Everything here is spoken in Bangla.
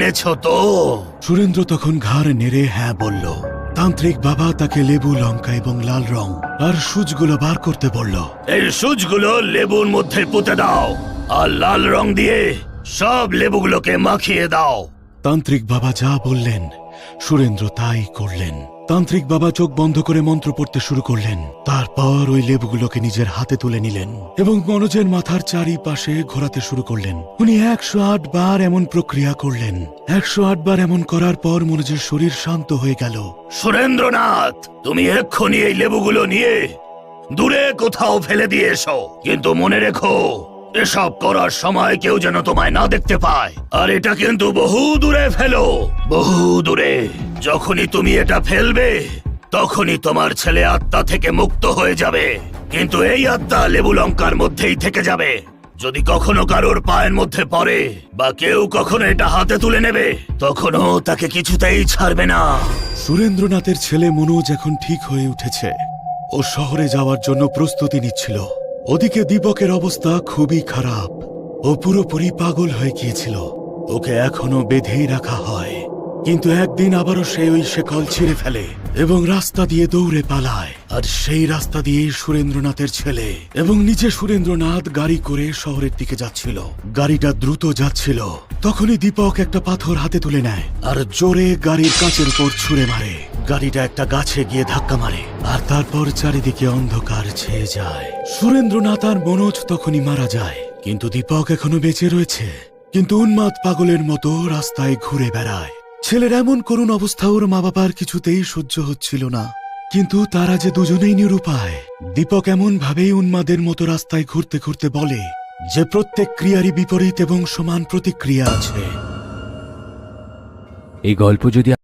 এনেছো তো? সুরেন্দ্র তখন ঘাড় নেড়ে হ্যাঁ বলল। তান্ত্রিক বাবা তাকে লেবু, লঙ্কা এবং লাল রং আর সূচগুলো বার করতে বলল। এই সূচগুলো লেবুর মধ্যে পুঁতে দাও, আর লাল রং দিয়ে সব লেবুগুলোকে মাখিয়ে দাও। তান্ত্রিক বাবা যা বললেন সুরেন্দ্র তাই করলেন। তান্ত্রিক বাবা চোখ বন্ধ করে মন্ত্র পড়তে শুরু করলেন। তারপর ওই লেবুগুলোকে নিজের হাতে তুলে নিলেন এবং মনোজের মাথার চারিপাশে ঘোরাতে শুরু করলেন। উনি 108 বার এমন প্রক্রিয়া করলেন। 108 বার এমন করার পর মনোজের শরীর শান্ত হয়ে গেল। সুরেন্দ্রনাথ, তুমি এক্ষুনি এই লেবুগুলো নিয়ে দূরে কোথাও ফেলে দিয়ে এসো, কিন্তু মনে রেখো এসব করার সময় কেউ যেন তোমায় না দেখতে পায়। আর এটা কিন্তু বহু দূরে ফেলো, বহু দূরে। যখনই তুমি এটা ফেলবে তখনই তোমার ছেলে আত্মা থেকে মুক্ত হয়ে যাবে, কিন্তু এই আত্মা লেবু লঙ্কার মধ্যেই থেকে যাবে। যদি কখনো কারোর পায়ের মধ্যে পড়ে বা কেউ কখনো এটা হাতে তুলে নেবে, তখনও তাকে কিছুতেই ছাড়বে না। সুরেন্দ্রনাথের ছেলে মনোজ এখন ঠিক হয়ে উঠেছে। ও শহরে যাওয়ার জন্য প্রস্তুতি নিচ্ছিল। ওদিকে দীপকের অবস্থা খুবই খারাপ। ও পুরোপুরি পাগল হয়ে গিয়েছিল। ওকে এখনো বেঁধেই রাখা হয়, কিন্তু একদিন আবারও সে ওই শেকল ছিঁড়ে ফেলে এবং রাস্তা দিয়ে দৌড়ে পালায়। আর সেই রাস্তা দিয়ে সুরেন্দ্রনাথের ছেলে এবং নিজে সুরেন্দ্রনাথ গাড়ি করে শহরের দিকে যাচ্ছিল। গাড়িটা দ্রুত যাচ্ছিল, তখনই দীপক একটা পাথর হাতে তুলে নেয় আর জোরে গাড়ির কাঁচের উপর ছুঁড়ে মারে। গাড়িটা একটা গাছে গিয়ে ধাক্কা মারে আর তারপর চারিদিকে অন্ধকার ছেয়ে যায়। সুরেন্দ্রনাথ আর মনোজ তখনই মারা যায়, কিন্তু দীপক এখনো বেঁচে রয়েছে, কিন্তু উন্মাদ পাগলের মতো রাস্তায় ঘুরে বেড়ায়। ছেলের এমন করুণ অবস্থা ওর মা বাবার কিছুতেই সহ্য হচ্ছিল না, কিন্তু তারা যে দুজনেই নিরুপায়। দীপক এমন ভাবেই উন্মাদের মতো রাস্তায় ঘুরতে ঘুরতে বলে যে প্রত্যেক ক্রিয়ারই বিপরীত এবং সমান প্রতিক্রিয়া আছে। এই গল্প যদি